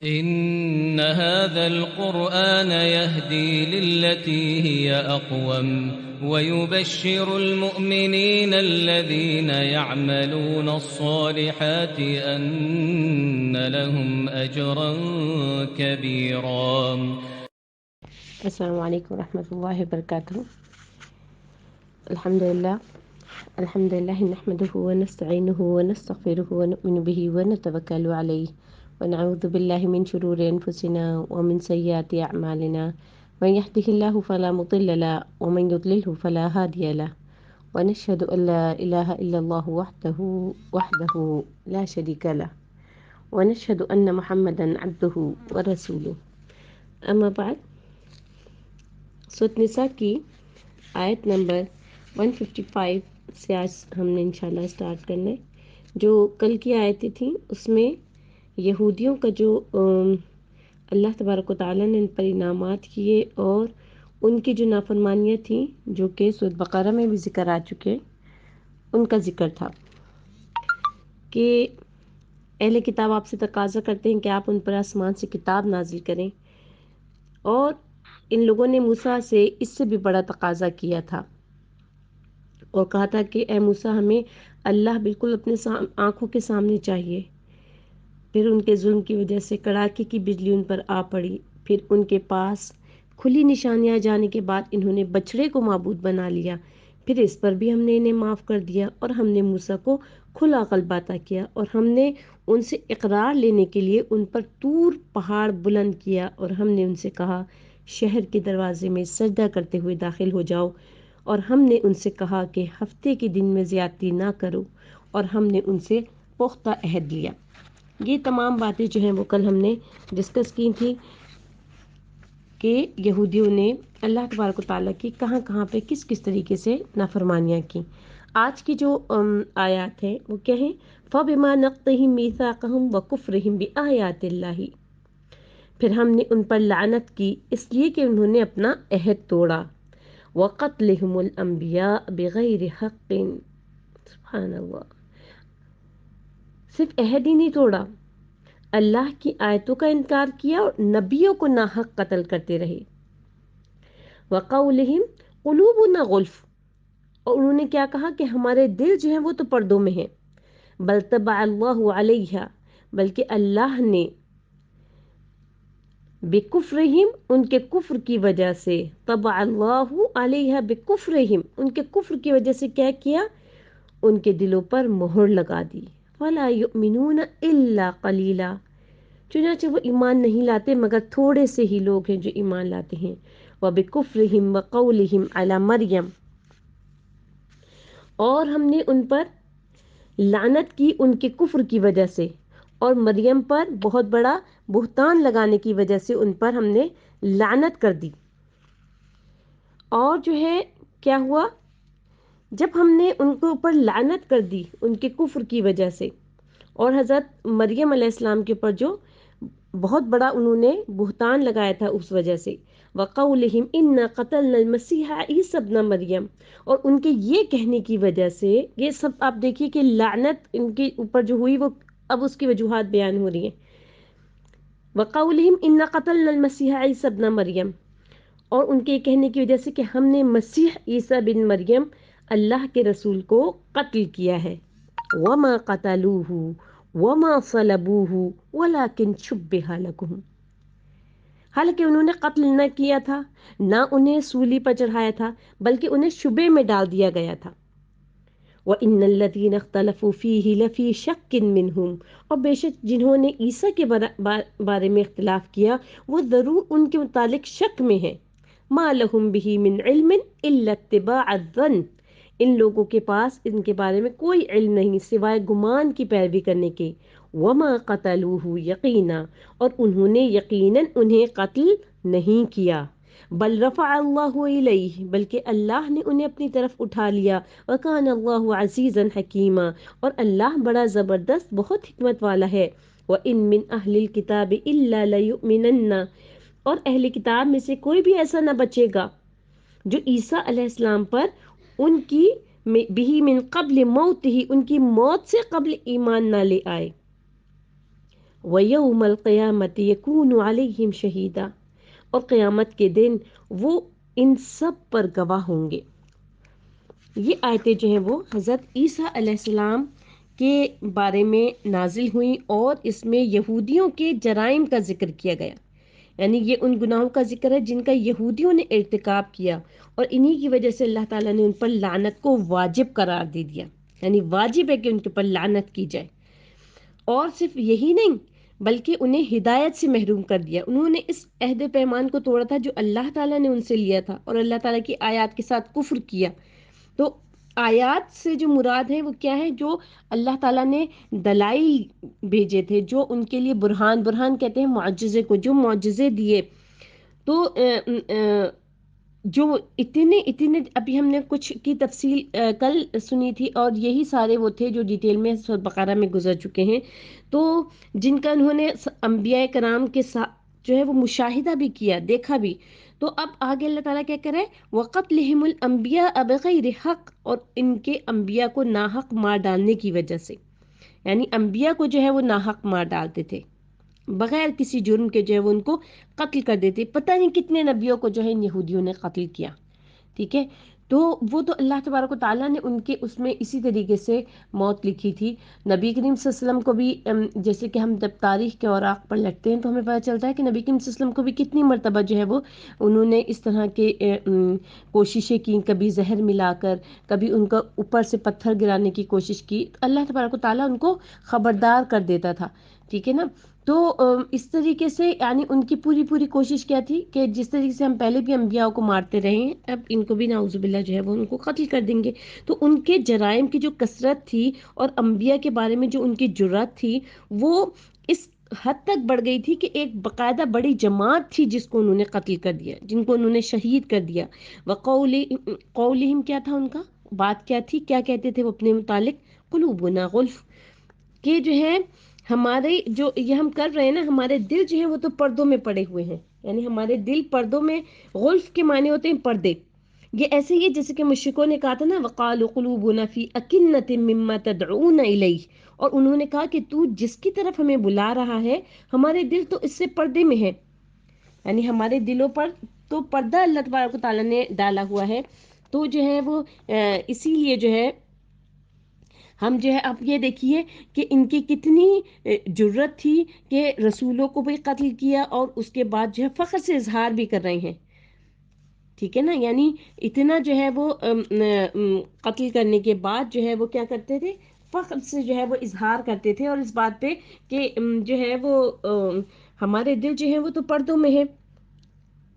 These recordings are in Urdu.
إن هذا القرآن يهدي للتي هي أقوم ويبشر المؤمنين الذين يعملون الصالحات أن لهم أجرا كبيرا. السلام عليكم ورحمة الله وبركاته. الحمد لله نحمده ونستعينه ونستغفره ونؤمن به ونتوكل عليه ونعوذ بالله من شرور أنفسنا ومن سيئات أعمالنا، من يهده الله فلا مضل له ومن يضلله فلا هادي له، ونشهد أن لا إله إلا الله وحده لا شريك له، ونشهد أن محمدا عبده ورسوله. أما بعد، سورة نساء کی آیت نمبر 155 سے آج ہم نے انشاءاللہ سٹارٹ کرنا ہے. جو کل کی آیتیں تھیں اس میں یہودیوں کا جو اللہ تبارک و تعالیٰ نے ان پر انعامات کیے اور ان کی جو نافرمانیاں تھیں جو کہ سورۃ بقرہ میں بھی ذکر آ چکے، ان کا ذکر تھا کہ اہل کتاب آپ سے تقاضا کرتے ہیں کہ آپ ان پر آسمان سے کتاب نازل کریں، اور ان لوگوں نے موسیٰ سے اس سے بھی بڑا تقاضا کیا تھا اور کہا تھا کہ اے موسیٰ ہمیں اللہ بالکل اپنے آنکھوں کے سامنے چاہیے. پھر ان کے ظلم کی وجہ سے کڑاکے کی بجلی ان پر آ پڑی. پھر ان کے پاس کھلی نشانیاں جانے کے بعد انہوں نے بچڑے کو معبود بنا لیا. پھر اس پر بھی ہم نے انہیں معاف کر دیا اور ہم نے موسیٰ کو کھلا غلبہ عطا کیا، اور ہم نے ان سے اقرار لینے کے لیے ان پر طور پہاڑ بلند کیا، اور ہم نے ان سے کہا شہر کے دروازے میں سجدہ کرتے ہوئے داخل ہو جاؤ، اور ہم نے ان سے کہا کہ ہفتے کے دن میں زیادتی نہ کرو، اور ہم نے ان سے پختہ عہد لیا. یہ تمام باتیں جو ہیں وہ کل ہم نے ڈسکس کی تھی کہ یہودیوں نے اللہ تبارک و تعالیٰ کی کہاں کہاں پہ کس کس طریقے سے نافرمانیاں کی. آج کی جو آیات ہیں وہ کیا ہیں؟ فَبِمَا نَقْضِهِمْ مِيثَاقَهُمْ وَكُفْرِهِمْ بِآيَاتِ اللَّهِ. پھر ہم نے ان پر لعنت کی اس لیے کہ انہوں نے اپنا عہد توڑا. وَقَتْلِهِمُ الْأَنْبِيَاءَ بِغَيْرِ حَقٍّ. سبحان اللہ، صرف عہد ہی نہیں توڑا، اللہ کی آیتوں کا انکار کیا اور نبیوں کو ناحق قتل کرتے رہے. وَقَوْلِهِمْ قُلُوبُنَا غُلْفٌ. اور انہوں نے کیا کہا کہ ہمارے دل جو ہیں وہ تو پردوں میں ہیں. بل طبع اللہ علیہا، بلکہ اللہ نے بکفرہم، ان کے کفر کی وجہ سے، طبع اللہ علیہا بکفرہم، ان کے کفر کی وجہ سے کیا کیا؟ ان کے دلوں پر مہر لگا دی. فلا یؤمنون الا قلیلا. چنانچہ وہ ایمان نہیں لاتے مگر تھوڑے سے ہی لوگ ہیں جو ایمان لاتے ہیں. وبکفرہم وقولہم علی مریم. اور ہم نے ان پر لعنت کی ان کے کفر کی وجہ سے، اور مریم پر بہت بڑا بہتان لگانے کی وجہ سے ان پر ہم نے لعنت کر دی. اور جو ہے کیا ہوا؟ جب ہم نے ان کے اوپر لعنت کر دی ان کے کفر کی وجہ سے، اور حضرت مریم علیہ السلام کے اوپر جو بہت بڑا انہوں نے بہتان لگایا تھا اس وجہ سے، وَقَوْلِهِمْ إِنَّا قَتَلْنَا الْمَسِيحَ عِيسَى ابْنَ مریم، اور ان کے یہ کہنے کی وجہ سے، یہ سب آپ دیکھیے کہ لعنت ان کے اوپر جو ہوئی وہ اب اس کی وجوہات بیان ہو رہی ہیں. وَقَوْلِهِمْ إِنَّا قَتَلْنَا الْمَسِيحَ عِيسَى ابْنَ مریم، اور ان کے کہنے کی وجہ سے کہ ہم نے مسیح عیسیٰ بن مریم اللہ کے رسول کو قتل کیا ہے. وَمَا قَتَلُوهُ وَمَا صَلَبُوهُ وَلَكِنْ شُبِّهَ لَهُمْ. حالانکہ انہوں نے قتل نہ کیا تھا، نہ انہیں سولی پر چڑھایا تھا، بلکہ انہیں شبے میں ڈال دیا گیا تھا. وَإِنَّ الَّذِينَ اخْتَلَفُوا فِيهِ لَفِي شَكٍّ مِّنْهُمْ. اور بے شک جنہوں نے عیسیٰ کے بارے میں اختلاف کیا وہ ضرور ان کے متعلق شک میں ہیں. مَا لَهُمْ بِهِ مِنْ عِلْمٍ إِلَّا اتِّبَاعَ الظَّنِّ. ان لوگوں کے پاس ان کے بارے میں کوئی علم نہیں سوائے گمان کی پیروی کرنے کے. وَمَا قَتَلُوهُ يَقِينًا. اور انہوں نے یقیناً انہیں قتل نہیں کیا. بل رفع اللہ الیہ. بلکہ اللہ نے انہیں اپنی طرف اٹھا لیا. وکان اللہ عزیزا حکیما. اور اللہ بڑا زبردست بہت حکمت والا ہے. وَإِن مِّنْ أَهْلِ الْكِتَابِ إِلَّا لَيُؤْمِنَنَّ. اور اہل کتاب میں سے کوئی بھی ایسا نہ بچے گا جو عیسیٰ علیہ السلام پر ان کی بھی من قبل موت ہی، ان کی موت سے قبل ایمان نہ لے آئے. وَيَوْمَ الْقِيَامَةِ يَكُونُ عَلَيْهِمْ شَهِيدًا، اور قیامت کے دن وہ ان سب پر گواہ ہوں گے۔ یہ آیتیں جو ہیں وہ حضرت عیسیٰ علیہ السلام کے بارے میں نازل ہوئیں، اور اس میں یہودیوں کے جرائم کا ذکر کیا گیا، یعنی یہ ان گناہوں کا ذکر ہے جن کا یہودیوں نے ارتکاب کیا، اور انہی کی وجہ سے اللہ تعالیٰ نے ان پر لعنت کو واجب قرار دے دیا، یعنی واجب ہے کہ ان کے پر لعنت کی جائے۔ اور صرف یہی نہیں بلکہ انہیں ہدایت سے محروم کر دیا۔ انہوں نے اس عہد پیمان کو توڑا تھا جو اللہ تعالیٰ نے ان سے لیا تھا، اور اللہ تعالیٰ کی آیات کے ساتھ کفر کیا۔ تو آیات سے جو مراد ہے وہ کیا ہے؟ جو اللہ تعالیٰ نے دلائل بھیجے تھے، جو ان کے لیے برہان کہتے ہیں معجزے کو، جو معجزے دیے۔ تو جو اتنے ابھی ہم نے کچھ کی تفصیل کل سنی تھی، اور یہی سارے وہ تھے جو ڈیٹیل میں سورۃ بقرہ میں گزر چکے ہیں، تو جن کا انہوں نے انبیاء کرام کے ساتھ جو ہے وہ مشاہدہ بھی کیا، دیکھا بھی۔ تو اب آگے اللہ تعالیٰ کیا کرے؟ وَقَتْلِهِمُ الْأَنْبِيَاءَ بِغَيْرِ حق، اور ان کے انبیاء کو ناحق مار ڈالنے کی وجہ سے، یعنی انبیاء کو جو ہے وہ ناحق مار ڈالتے تھے، بغیر کسی جرم کے جو ہے وہ ان کو قتل کر دیتے۔ پتہ نہیں کتنے نبیوں کو جو ہے ان یہودیوں نے قتل کیا، ٹھیک ہے۔ تو وہ تو اللہ تبارک و تعالیٰ نے ان کے اس میں اسی طریقے سے موت لکھی تھی۔ نبی کریم صلی اللہ علیہ وسلم کو بھی جیسے کہ ہم جب تاریخ کے اوراق پر لگتے ہیں تو ہمیں پتہ چلتا ہے کہ نبی کریم صلی اللہ علیہ وسلم کو بھی کتنی مرتبہ جو ہے وہ انہوں نے اس طرح کے کوششیں کی، کبھی زہر ملا کر، کبھی ان کا اوپر سے پتھر گرانے کی کوشش کی، اللہ تبارک و تعالیٰ ان کو خبردار کر دیتا تھا، ٹھیک ہے نا۔ تو اس طریقے سے یعنی ان کی پوری کوشش کیا تھی کہ جس طریقے سے ہم پہلے بھی انبیاء کو مارتے رہے ہیں، اب ان کو بھی نعوذ باللہ جو ہے وہ ان کو قتل کر دیں گے۔ تو ان کے جرائم کی جو کثرت تھی اور انبیاء کے بارے میں جو ان کی جرات تھی، وہ اس حد تک بڑھ گئی تھی کہ ایک باقاعدہ بڑی جماعت تھی جس کو انہوں نے قتل کر دیا، جن کو انہوں نے شہید کر دیا۔ قولہم کیا تھا ان کا؟ بات کیا تھی؟ کیا کہتے تھے وہ اپنے متعلق؟ قلوبنا غلف، کہ جو ہے ہمارے جو یہ ہم کر رہے ہیں نا، ہمارے دل جو ہیں وہ تو پردوں میں پڑے ہوئے ہیں، یعنی ہمارے دل پردوں میں، غلف کے معنی ہوتے ہیں پردے۔ یہ ایسے ہی ہے جیسے کہ مشرکوں نے کہا تھا نا وقالوا قلوبنا فی اکنۃ مما تدعون الیہ، اور انہوں نے کہا کہ تو جس کی طرف ہمیں بلا رہا ہے ہمارے دل تو اس سے پردے میں ہے، یعنی ہمارے دلوں پر تو پردہ اللہ تبارک و تعالیٰ نے ڈالا ہوا ہے۔ تو جو ہے وہ اسی لیے جو ہے ہم جو ہے اب یہ دیکھیے کہ ان کی کتنی جرت تھی کہ رسولوں کو بھی قتل کیا، اور اس کے بعد جو ہے فخر سے اظہار بھی کر رہے ہیں، ٹھیک ہے نا۔ یعنی اتنا جو ہے وہ قتل کرنے کے بعد جو ہے وہ کیا کرتے تھے؟ فخر سے جو ہے وہ اظہار کرتے تھے، اور اس بات پہ کہ جو ہے وہ ہمارے دل جو ہے وہ تو پردوں میں ہے،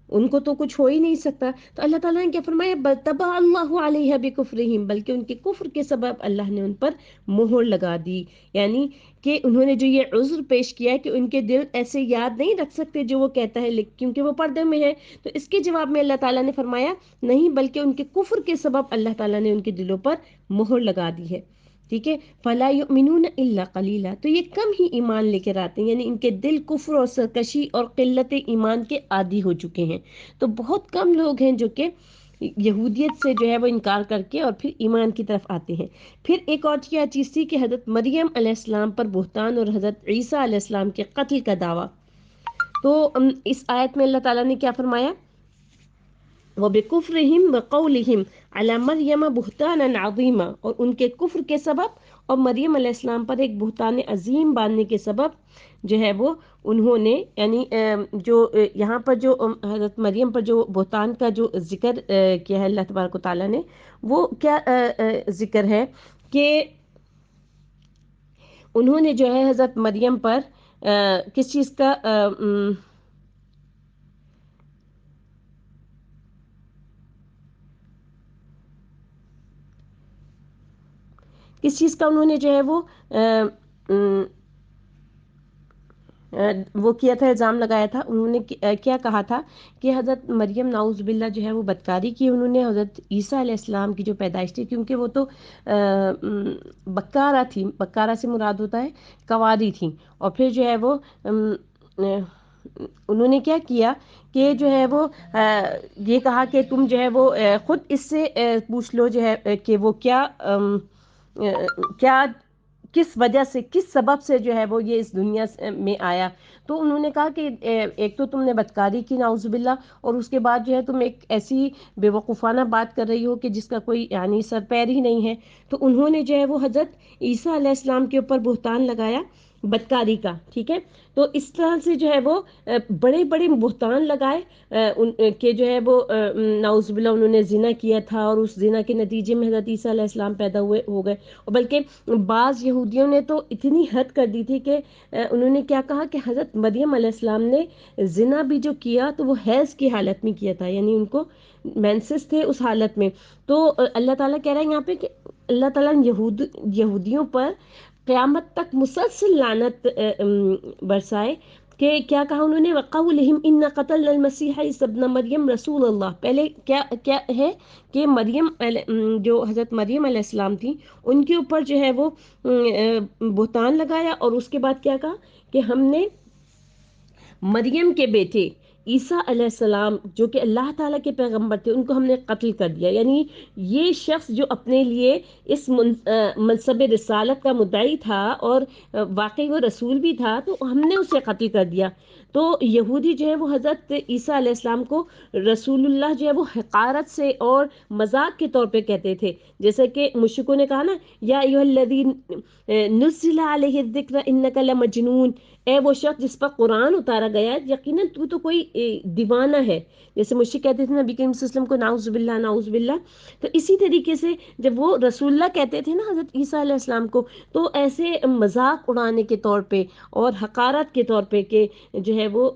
ان کو تو کچھ ہو ہی نہیں سکتا۔ تو اللہ تعالیٰ نے کیا فرمایا؟ بل طبع اللہ علیہ بکفرہم، بلکہ ان کے کفر کے سبب اللہ نے ان پر مہر لگا دی، یعنی کہ انہوں نے جو یہ عذر پیش کیا ہے کہ ان کے دل ایسے یاد نہیں رکھ سکتے جو وہ کہتا ہے کیونکہ وہ پردے میں ہے، تو اس کے جواب میں اللہ تعالیٰ نے فرمایا نہیں، بلکہ ان کے کفر کے سبب اللہ تعالیٰ نے ان کے دلوں پر مہر لگا دی ہے، ٹھیک ہے۔ فلا یؤمنون الا قلیلا، تو یہ کم ہی ایمان لے کر آتے ہیں، یعنی ان کے دل کفر اور سرکشی اور قلت ایمان کے عادی ہو چکے ہیں۔ تو بہت کم لوگ ہیں جو کہ یہودیت سے جو ہے وہ انکار کر کے اور پھر ایمان کی طرف آتے ہیں۔ پھر ایک اور کیا چیز تھی کہ حضرت مریم علیہ السلام پر بہتان اور حضرت عیسیٰ علیہ السلام کے قتل کا دعویٰ۔ تو اس آیت میں اللہ تعالیٰ نے کیا فرمایا؟ وَبِكُفْرِهِمْ وَقَوْلِهِمْ عَلَى مَرْيَمَ بُهْتَانًا عَظِيمًا، اور ان کے کفر کے سبب اور مریم علیہ السلام پر ایک بہتان عظیم باندھنے کے سبب جو ہے وہ انہوں نے، یعنی جو یہاں پر جو حضرت مریم پر جو بہتان کا جو ذکر کیا ہے اللہ تبارک و تعالیٰ نے، وہ کیا ذکر ہے کہ انہوں نے جو ہے حضرت مریم پر کس چیز کا انہوں نے جو ہے وہ کیا تھا، الزام لگایا تھا، انہوں نے کیا کہا تھا کہ حضرت مریم نعوذ باللہ جو ہے وہ بدکاری کی انہوں نے حضرت عیسیٰ علیہ السلام کی جو پیدائش تھی، کیونکہ وہ تو بکارہ تھی، بکارہ سے مراد ہوتا ہے کواری تھی، اور پھر جو ہے وہ انہوں نے کیا کیا کہ جو ہے وہ یہ کہا کہ تم جو ہے وہ خود اس سے پوچھ لو جو ہے کہ وہ کیا کس وجہ سے، کس سبب سے جو ہے وہ یہ اس دنیا میں آیا. تو انہوں نے کہا کہ ایک تو تم نے بدکاری کی نعوذ باللہ، اور اس کے بعد جو ہے تم ایک ایسی بے وقوفانہ بات کر رہی ہو کہ جس کا کوئی یعنی سر پیر ہی نہیں ہے. تو انہوں نے جو ہے وہ حضرت عیسیٰ علیہ السلام کے اوپر بہتان لگایا بدکاری کا. ٹھیک ہے، تو اس طرح سے جو ہے وہ بڑے بڑے بہتان لگائے کہ جو ہے وہ نعوذ باللہ انہوں نے زنا کیا تھا، اور اس زنا کے نتیجے میں حضرت عیسیٰ علیہ السلام پیدا ہو گئے. اور بلکہ بعض یہودیوں نے تو اتنی حد کر دی تھی کہ انہوں نے کیا کہا کہ حضرت مریم علیہ السلام نے زنا بھی جو کیا تو وہ حیض کی حالت میں کیا تھا، یعنی ان کو مینسس تھے اس حالت میں. تو اللہ تعالیٰ کہہ رہا ہے یہاں پہ کہ اللہ تعالیٰ نے یہودیوں پر قیامت تک مسلسل لعنت برسائے. کہ کیا کہا انہوں نے، وَقَوْلِهِمْ إِنَّ قَتَلْنَا الْمَسِيحَ عِيسَى ابْنَ مَرْيَمَ رَسُولَ اللَّهِ. پہلے کیا ہے کہ مریم جو حضرت مریم علیہ السلام تھی ان کے اوپر جو ہے وہ بہتان لگایا، اور اس کے بعد کیا کہا کہ ہم نے مریم کے بیٹے عیسیٰ علیہ السلام جو کہ اللہ تعالیٰ کے پیغمبر تھے ان کو ہم نے قتل کر دیا. یعنی یہ شخص جو اپنے لیے اس منصب رسالت کا مدعی تھا اور واقعی وہ رسول بھی تھا، تو ہم نے اسے قتل کر دیا. تو یہودی جو ہے وہ حضرت عیسیٰ علیہ السلام کو رسول اللہ جو ہے وہ حقارت سے اور مذاق کے طور پہ کہتے تھے. جیسے کہ مشرکوں نے کہا نا، یا ایھا الذی نزل علیہ الذکر انک لمجنون، اے وہ شخص جس پر قرآن اتارا گیا یقیناً تو کوئی دیوانہ ہے. جیسے مشرک کہتے تھے نبی کریم صلی اللہ علیہ وسلم کو نعوذ باللہ نعوذ باللہ. تو اسی طریقے سے جب وہ رسول اللہ کہتے تھے نا حضرت عیسیٰ علیہ السلام کو، تو ایسے مذاق اڑانے کے طور پہ اور حقارت کے طور پہ کہ جو ہے وہ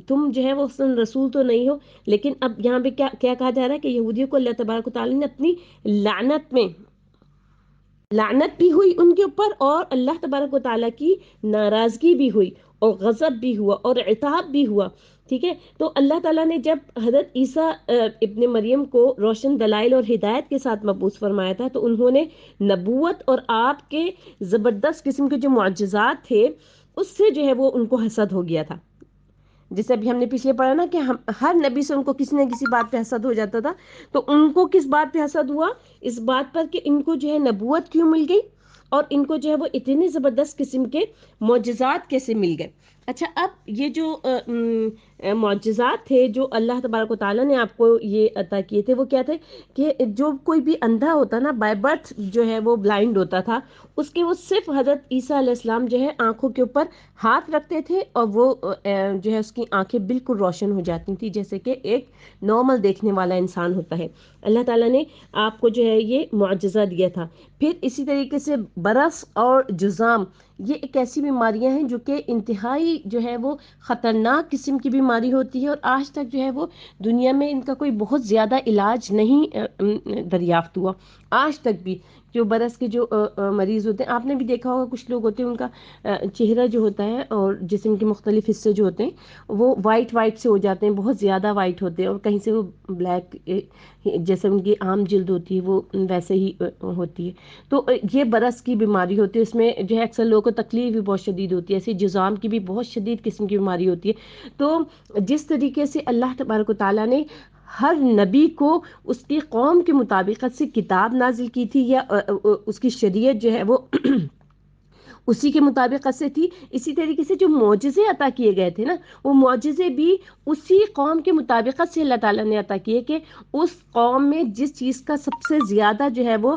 تم جو ہے وہ رسول تو نہیں ہو. لیکن اب یہاں پہ کیا کہا جا رہا ہے کہ یہودیوں کو اللہ تبارک و تعالیٰ نے اپنی لعنت بھی ہوئی ان کے اوپر، اور اللہ تبارک و تعالیٰ کی ناراضگی بھی ہوئی، اور غضب بھی ہوا، اور عتاب بھی ہوا. ٹھیک ہے، تو اللہ تعالیٰ نے جب حضرت عیسیٰ ابن مریم کو روشن دلائل اور ہدایت کے ساتھ مبعوث فرمایا تھا، تو انہوں نے نبوت اور آپ کے زبردست قسم کے جو معجزات تھے اس سے جو ہے وہ ان کو حسد ہو گیا تھا. جیسے ابھی ہم نے پیچھے پڑھا نا کہ ہر نبی سے ان کو کسی نہ کسی بات پہ حسد ہو جاتا تھا. تو ان کو کس بات پہ حسد ہوا؟ اس بات پر کہ ان کو جو ہے نبوت کیوں مل گئی، اور ان کو جو ہے وہ اتنے زبردست قسم کے معجزات کیسے مل گئے. اچھا، اب یہ جو معجزات تھے جو اللہ تبارک و تعالیٰ نے آپ کو یہ عطا کیے تھے، وہ کیا تھے کہ جو کوئی بھی اندھا ہوتا نا بائی برتھ جو ہے وہ بلائنڈ ہوتا تھا، اس کے وہ صرف حضرت عیسیٰ علیہ السلام جو ہے آنکھوں کے اوپر ہاتھ رکھتے تھے اور وہ جو ہے اس کی آنکھیں بالکل روشن ہو جاتی تھی جیسے کہ ایک نارمل دیکھنے والا انسان ہوتا ہے. اللہ تعالیٰ نے آپ کو جو ہے یہ معجزہ دیا تھا. پھر اسی طریقے سے برص اور جذام، یہ ایک ایسی بیماریاں ہیں جو کہ انتہائی جو ہے وہ خطرناک قسم کی بیماری ہوتی ہے، اور آج تک جو ہے وہ دنیا میں ان کا کوئی بہت زیادہ علاج نہیں دریافت ہوا آج تک بھی. جو برس کے جو مریض ہوتے ہیں، آپ نے بھی دیکھا ہوگا کچھ لوگ ہوتے ہیں ان کا چہرہ جو ہوتا ہے اور جسم کے مختلف حصے جو ہوتے ہیں وہ وائٹ سے ہو جاتے ہیں، بہت زیادہ وائٹ ہوتے ہیں، اور کہیں سے وہ بلیک جیسے ان کی عام جلد ہوتی ہے وہ ویسے ہی ہوتی ہے. تو یہ برس کی بیماری ہوتی ہے، اس میں جو ہے اکثر لوگوں کو تکلیف بھی بہت شدید ہوتی ہے. ایسے جذام کی بھی بہت شدید قسم کی بیماری ہوتی ہے. تو جس طریقے سے اللہ تبارک و تعالیٰ نے ہر نبی کو اس کی قوم کے مطابقت سے کتاب نازل کی تھی، یا اس کی شریعت جو ہے وہ اسی کے مطابق سے تھی. اسی طریقے سے جو معجزے عطا کیے گئے تھے نا، وہ معجزے بھی اسی قوم کے مطابقت سے اللہ تعالیٰ نے عطا کیے کہ اس قوم میں جس چیز کا سب سے زیادہ جو ہے وہ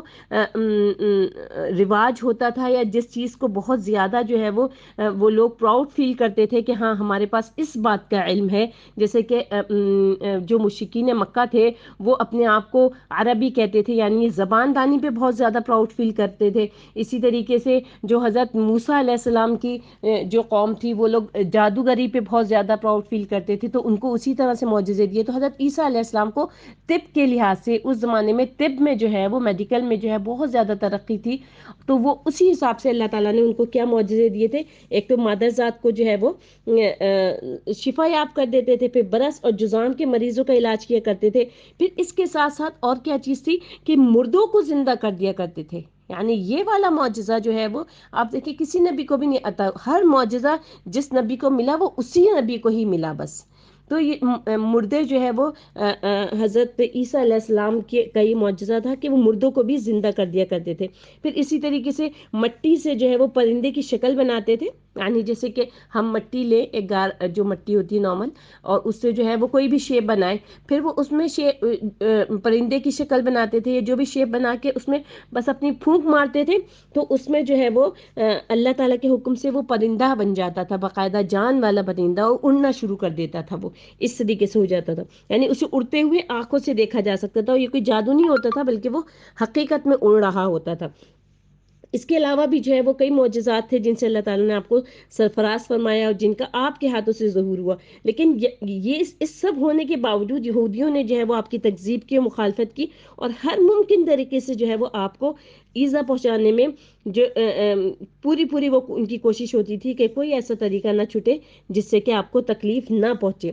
رواج ہوتا تھا، یا جس چیز کو بہت زیادہ جو ہے وہ لوگ پراؤڈ فیل کرتے تھے کہ ہاں ہمارے پاس اس بات کا علم ہے. جیسے کہ جو مشرکین مکہ تھے وہ اپنے آپ کو عربی کہتے تھے، یعنی زبان دانی پہ بہت زیادہ پراؤڈ فیل کرتے تھے. اسی طریقے سے جو حضرت موسیٰ علیہ السلام کی جو قوم تھی وہ لوگ جادوگری پہ بہت زیادہ پراؤڈ فیل کرتے تھے، تو ان کو اسی طرح سے معجزے دیے. تو حضرت عیسیٰ علیہ السلام کو طب کے لحاظ سے اس زمانے میں طب میں جو ہے وہ میڈیکل میں جو ہے بہت زیادہ ترقی تھی، تو وہ اسی حساب سے اللہ تعالیٰ نے ان کو کیا معجزے دیے تھے. ایک تو مادر ذات کو جو ہے وہ شفا یاب کر دیتے تھے، پھر برص اور جذام کے مریضوں کا علاج کیا کرتے تھے. پھر اس کے ساتھ ساتھ اور کیا چیز تھی کہ مردوں کو زندہ کر دیا کرتے تھے. یعنی یہ والا معجزہ جو ہے وہ آپ دیکھیں کسی نبی کو بھی نہیں آتا. ہر معجزہ جس نبی کو ملا وہ اسی نبی کو ہی ملا بس. تو یہ مردے جو ہے وہ حضرت عیسیٰ علیہ السلام کے کئی معجزہ تھا کہ وہ مردوں کو بھی زندہ کر دیا کرتے تھے. پھر اسی طریقے سے مٹی سے جو ہے وہ پرندے کی شکل بناتے تھے. یعنی جیسے کہ ہم مٹی لیں، ایک جو مٹی ہوتی ہے نارمل، اور اس سے جو ہے وہ کوئی بھی شیپ بنائے، پھر وہ اس میں پرندے کی شکل بناتے تھے، جو بھی شیپ بنا کے اس میں بس اپنی پھونک مارتے تھے، تو اس میں جو ہے وہ اللہ تعالیٰ کے حکم سے وہ پرندہ بن جاتا تھا، باقاعدہ جان والا پرندہ، اور اڑنا شروع کر دیتا تھا. وہ اس طریقے سے ہو جاتا تھا، یعنی اسے اڑتے ہوئے آنکھوں سے دیکھا جا سکتا تھا، اور یہ کوئی جادو نہیں ہوتا تھا بلکہ وہ حقیقت میں اڑ رہا ہوتا تھا. اس کے علاوہ بھی جو ہے وہ کئی معجزات تھے جن سے اللہ تعالیٰ نے آپ کو سرفراز فرمایا، اور جن کا آپ کے ہاتھوں سے ظہور ہوا. لیکن یہ اس سب ہونے کے باوجود یہودیوں نے جو ہے وہ آپ کی تکذیب کی، مخالفت کی، اور ہر ممکن طریقے سے جو ہے وہ آپ کو ایذا پہنچانے میں جو پوری وہ ان کی کوشش ہوتی تھی کہ کوئی ایسا طریقہ نہ چھٹے جس سے کہ آپ کو تکلیف نہ پہنچے.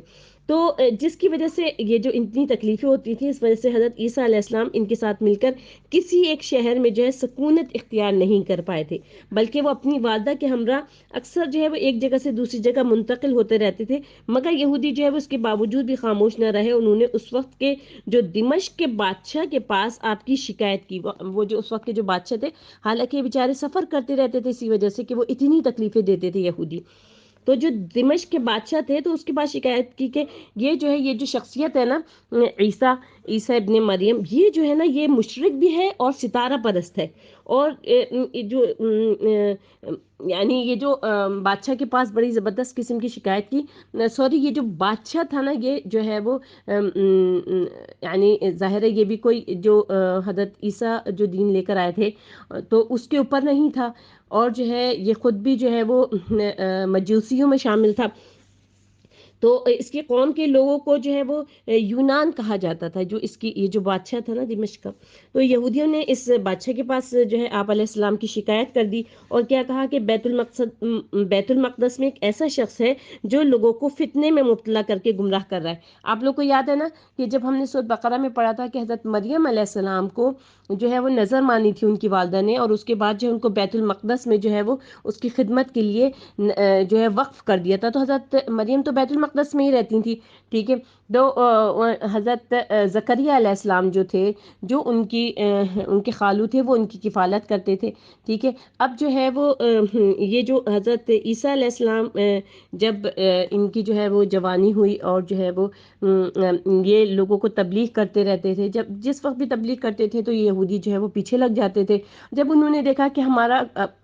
تو جس کی وجہ سے یہ جو اتنی تکلیفیں ہوتی تھیں، اس وجہ سے حضرت عیسیٰ علیہ السلام ان کے ساتھ مل کر کسی ایک شہر میں جو ہے سکونت اختیار نہیں کر پائے تھے، بلکہ وہ اپنی والدہ کے ہمراہ اکثر جو ہے وہ ایک جگہ سے دوسری جگہ منتقل ہوتے رہتے تھے. مگر یہودی جو ہے وہ اس کے باوجود بھی خاموش نہ رہے. انہوں نے اس وقت کے جو دمشق کے بادشاہ کے پاس آپ کی شکایت کی. وہ جو اس وقت کے جو بادشاہ تھے، حالانکہ یہ بیچارے سفر کرتے رہتے تھے اسی وجہ سے کہ وہ اتنی تکلیفیں دیتے تھے یہودی، تو جو دمشق کے بادشاہ تھے تو اس کے بعد شکایت کی کہ یہ جو شخصیت ہے نا، عیسیٰ ابن مریم، یہ جو ہے نا یہ مشرک بھی ہے اور ستارہ پرست ہے. اور یعنی یہ جو بادشاہ کے پاس بڑی زبردست قسم کی شکایت کی. یہ جو بادشاہ تھا نا، یہ جو ہے وہ یعنی ظاہر ہے یہ بھی کوئی جو حضرت عیسیٰ جو دین لے کر آئے تھے تو اس کے اوپر نہیں تھا، اور جو ہے یہ خود بھی جو ہے وہ مجوسیوں میں شامل تھا. تو اس کی قوم کے لوگوں کو جو ہے وہ یونان کہا جاتا تھا، جو اس کی یہ جو بادشاہ تھا نا دمشق کا. تو یہودیوں نے اس بادشاہ کے پاس جو ہے آپ علیہ السلام کی شکایت کر دی، اور کیا کہا کہ بیت المقدس میں ایک ایسا شخص ہے جو لوگوں کو فتنے میں مبتلا کر کے گمراہ کر رہا ہے. آپ لوگ کو یاد ہے نا کہ جب ہم نے سورۃ بقرہ میں پڑھا تھا کہ حضرت مریم علیہ السلام کو جو ہے وہ نظر مانی تھی ان کی والدہ نے، اور اس کے بعد جو ان کو بیت المقدس میں جو ہے وہ اس کی خدمت کے لیے جو ہے وقف کر دیا تھا. تو حضرت مریم تو بیت المقدس میں ہی رہتی تھی، ٹھیک ہے. تو حضرت زکریا علیہ السلام جو تھے، جو ان کے خالو تھے، وہ ان کی کفالت کرتے تھے، ٹھیک ہے. اب جو ہے وہ یہ جو حضرت عیسیٰ علیہ السلام جب ان کی جو ہے وہ جوانی ہوئی، اور جو ہے وہ یہ لوگوں کو تبلیغ کرتے رہتے تھے، جس وقت بھی تبلیغ کرتے تھے تو یہ یہودی جو ہے وہ پیچھے لگ جاتے تھے. جب انہوں نے دیکھا کہ ہمارا،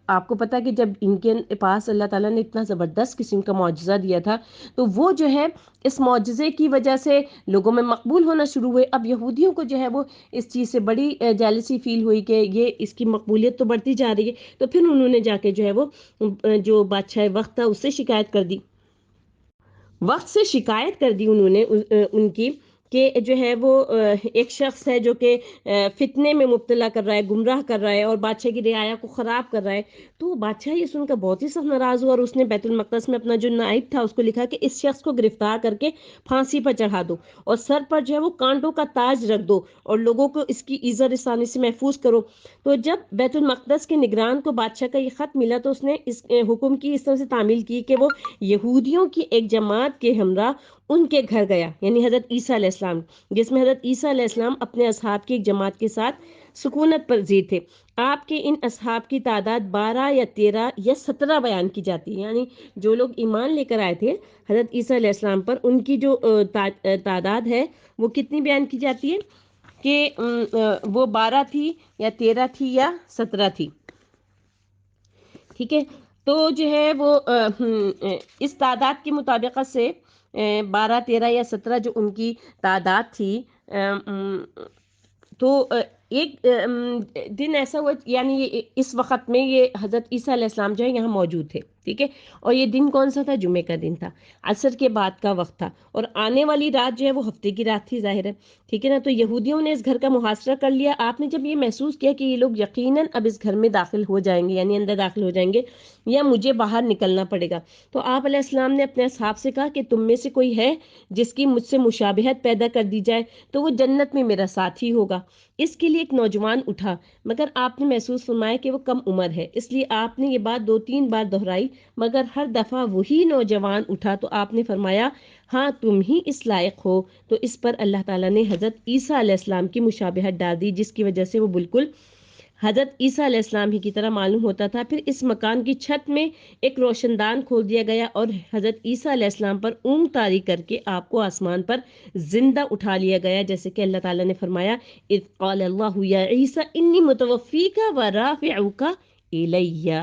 آپ کو پتا کہ جب ان کے پاس اللہ تعالیٰ نے اتنا زبردست قسم کا معجزہ دیا تھا، تو وہ جو ہے اس معجزے کی وجہ سے لوگوں میں مقبول ہونا شروع ہوئے. اب یہودیوں کو جو ہے وہ اس چیز سے بڑی جیلسی فیل ہوئی کہ یہ اس کی مقبولیت تو بڑھتی جا رہی ہے. تو پھر انہوں نے جا کے جو ہے وہ جو بادشاہ وقت تھا اس سے شکایت کر دی، انہوں نے ان کی کہ جو ہے وہ ایک شخص ہے جو کہ فتنے میں مبتلا کر رہا ہے، گمراہ کر رہا ہے، اور بادشاہ کی رعایا کو خراب کر رہا ہے. تو بادشاہ یہ سن کر بہت ہی سخت ناراض ہوا، اور اس نے بیت المقدس میں اپنا جو نائب تھا اس کو لکھا کہ اس شخص کو گرفتار کر کے پھانسی پر چڑھا دو، اور سر پر جو ہے وہ کانٹوں کا تاج رکھ دو، اور لوگوں کو اس کی عزت رسانی سے محفوظ کرو. تو جب بیت المقدس کے نگران کو بادشاہ کا یہ خط ملا تو اس نے اس حکم کی اس طرح سے تعمیل کی کہ وہ یہودیوں کی ایک جماعت کے ہمراہ ان کے گھر گیا، یعنی حضرت عیسیٰ علیہ السلام، جس میں حضرت عیسیٰ علیہ السلام اپنے اصحاب کی ایک جماعت کے ساتھ سکونت پذیر تھے. آپ کے ان اصحاب کی تعداد 12 یا 13 یا 17 بیان کی جاتی ہے. یعنی جو لوگ ایمان لے کر آئے تھے حضرت عیسیٰ علیہ السلام پر، ان کی جو تعداد ہے وہ کتنی بیان کی جاتی ہے کہ وہ 12 تھی یا 13 تھی یا 17 تھی، ٹھیک ہے. تو جو ہے وہ اس تعداد کے مطابقت سے 12 13 یا 17 جو ان کی تعداد تھی، تو ایک دن ایسا ہوا، یعنی اس وقت میں یہ حضرت عیسیٰ علیہ السلام جو ہے یہاں موجود تھے، ٹھیک ہے. اور یہ دن کون سا تھا؟ جمعے کا دن تھا، عصر کے بعد کا وقت تھا، اور آنے والی رات جو ہے وہ ہفتے کی رات تھی، ظاہر ہے، ٹھیک ہے نا. تو یہودیوں نے اس گھر کا محاصرہ کر لیا. آپ نے جب یہ محسوس کیا کہ یہ لوگ یقیناً اب اس گھر میں داخل ہو جائیں گے، یعنی اندر داخل ہو جائیں گے، یا مجھے باہر نکلنا پڑے گا، تو آپ علیہ السلام نے اپنے اصحاب سے کہا کہ تم میں سے کوئی ہے جس کی مجھ سے مشابہت پیدا کر دی جائے تو وہ جنت میں میرا ساتھی ہوگا. اس کے لیے ایک نوجوان اٹھا، مگر آپ نے محسوس فرمایا کہ وہ کم عمر ہے، اس لیے آپ نے یہ بات 2-3 بار دہرائی مگر ہر دفعہ وہی نوجوان اٹھا تو آپ نے فرمایا ہاں تم ہی اس لائق ہو. تو اس پر اللہ تعالیٰ نے حضرت عیسیٰ علیہ السلام کی مشابہت ڈال دی، جس کی وجہ سے وہ بالکل حضرت عیسیٰ علیہ السلام ہی کی طرح معلوم ہوتا تھا. پھر اس مکان کی چھت میں ایک روشن دان کھول دیا گیا اور حضرت عیسیٰ علیہ السلام پر اونگ طاری کر کے آپ کو آسمان پر زندہ اٹھا لیا گیا، جیسے کہ اللہ تعالیٰ نے فرمایا اذ قال اللہ یا عیسیٰ انی متوفیک و رافعک الیہ.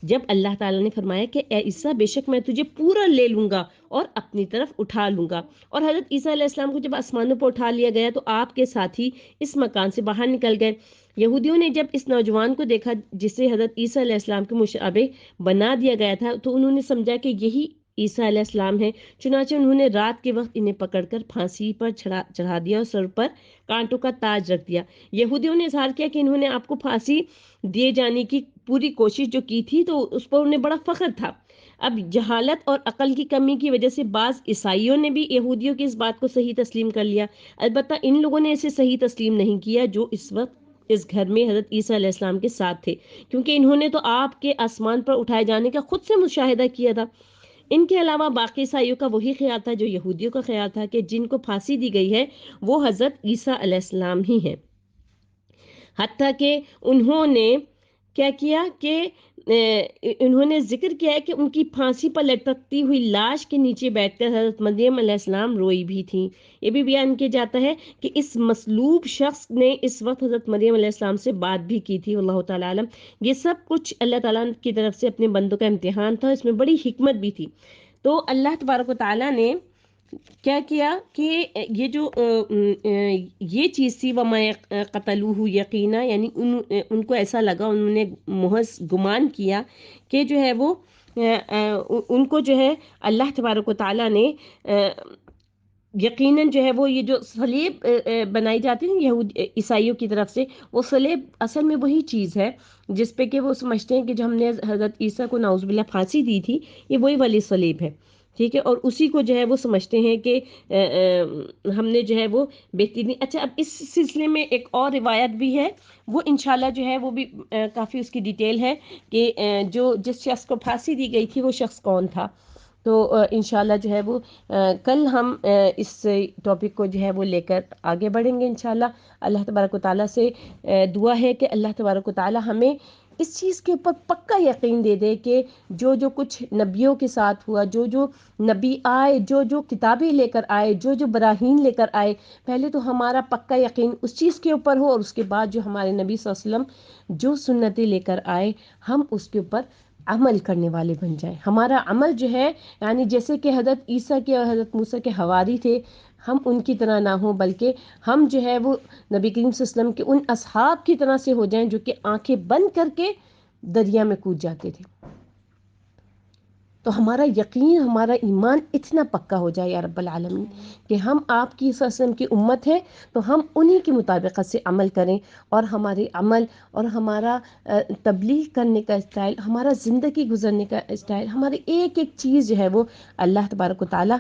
جب اللہ تعالیٰ نے فرمایا کہ اے عیسیٰ بے شک میں تجھے پورا لے لوں گا اور اپنی طرف اٹھا لوں گا. اور حضرت عیسیٰ علیہ السلام کو جب آسمانوں پر اٹھا لیا گیا تو آپ کے ساتھی اس مکان سے باہر نکل گئے. یہودیوں نے جب اس نوجوان کو دیکھا جسے حضرت عیسیٰ علیہ السلام کے مشابہ بنا دیا گیا تھا تو انہوں نے سمجھا کہ یہی عیسیٰ علیہ السلام ہے. چنانچہ انہوں نے رات کے وقت انہیں پکڑ کر پھانسی پر چڑھا دیا اور سر پر کانٹوں کا تاج رکھ دیا. یہودیوں نے اظہار کیا کہ انہوں نے آپ کو پھانسی دیے جانے کی پوری کوشش جو کی تھی تو اس پر انہیں بڑا فخر تھا. اب جہالت اور عقل کی کمی کی وجہ سے بعض عیسائیوں نے بھی یہودیوں کی اس بات کو صحیح تسلیم کر لیا. البتہ ان لوگوں نے اسے صحیح تسلیم نہیں کیا جو اس وقت اس گھر میں حضرت عیسیٰ علیہ السلام کے ساتھ تھے، کیونکہ انہوں نے تو آپ کے آسمان پر اٹھائے جانے کا خود سے مشاہدہ کیا تھا. ان کے علاوہ باقی عیسائیوں کا وہی خیال تھا جو یہودیوں کا خیال تھا کہ جن کو پھانسی دی گئی ہے وہ حضرت عیسیٰ علیہ السلام ہی ہیں. حتیٰ کہ انہوں نے کیا کیا کہ انہوں نے ذکر کیا ہے کہ ان کی پھانسی پر لٹکتی ہوئی لاش کے نیچے بیٹھ کر حضرت مریم علیہ السلام روئی بھی تھیں. یہ بھی بیان کیا جاتا ہے کہ اس مصلوب شخص نے اس وقت حضرت مریم علیہ السلام سے بات بھی کی تھی. اللہ تعالیٰ عالم. یہ سب کچھ اللہ تعالیٰ کی طرف سے اپنے بندوں کا امتحان تھا، اس میں بڑی حکمت بھی تھی. تو اللہ تبارک و تعالیٰ نے کیا کیا کہ یہ چیز تھی وما قتلوہ یقینا، یعنی ان کو ایسا لگا، انہوں نے محض گمان کیا کہ جو ہے وہ ان کو جو ہے اللہ تبارک و تعالیٰ نے یقیناً جو ہے وہ یہ جو صلیب بنائی جاتی ہے یہود عیسائیوں کی طرف سے، وہ صلیب اصل میں وہی چیز ہے جس پہ کہ وہ سمجھتے ہیں کہ جو ہم نے حضرت عیسیٰ کو نعوذ باللہ پھانسی دی تھی یہ وہی والی صلیب ہے. ٹھیک ہے، اور اسی کو جو ہے وہ سمجھتے ہیں کہ ہم نے جو ہے وہ بہترین. اچھا، اب اس سلسلے میں ایک اور روایت بھی ہے، وہ انشاءاللہ جو ہے وہ بھی کافی اس کی ڈیٹیل ہے کہ جو جس شخص کو پھانسی دی گئی تھی وہ شخص کون تھا. تو انشاءاللہ جو ہے وہ کل ہم اس ٹاپک کو جو ہے وہ لے کر آگے بڑھیں گے انشاءاللہ. اللہ تبارک و تعالیٰ سے دعا ہے کہ اللہ تبارک و تعالیٰ ہمیں اس چیز کے اوپر پکا یقین دے دے کہ جو جو کچھ نبیوں کے ساتھ ہوا، جو جو نبی آئے، جو جو کتابیں لے کر آئے، جو جو براہین لے کر آئے، پہلے تو ہمارا پکا یقین اس چیز کے اوپر ہو، اور اس کے بعد جو ہمارے نبی صلی اللہ علیہ وسلم جو سنتیں لے کر آئے ہم اس کے اوپر عمل کرنے والے بن جائیں. ہمارا عمل جو ہے یعنی جیسے کہ حضرت عیسیٰ کے اور حضرت موسیٰ کے حواری تھے، ہم ان کی طرح نہ ہوں، بلکہ ہم جو ہے وہ نبی کریم صلی اللہ علیہ وسلم کے ان اصحاب کی طرح سے ہو جائیں جو کہ آنکھیں بند کر کے دریا میں کود جاتے تھے. تو ہمارا یقین، ہمارا ایمان اتنا پکا ہو جائے یا رب العالمین کہ ہم آپ کی صلی اللہ علیہ وسلم کی امت ہے تو ہم انہی کی مطابقت سے عمل کریں، اور ہمارے عمل اور ہمارا تبلیغ کرنے کا اسٹائل، ہمارا زندگی گزرنے کا اسٹائل، ہماری ایک ایک چیز جو ہے وہ اللہ تبارک و تعالیٰ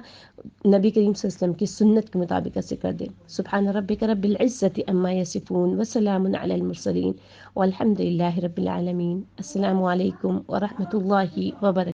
نبی کریم صلی اللہ علیہ وسلم کی سنت کے مطابق سے کر دے. سبحان ربک رب العزت عما یصفون وسلام علی المرسلین والحمد للہ رب العالمین. السلام علیکم ورحمۃ اللہ وبرکاتہ.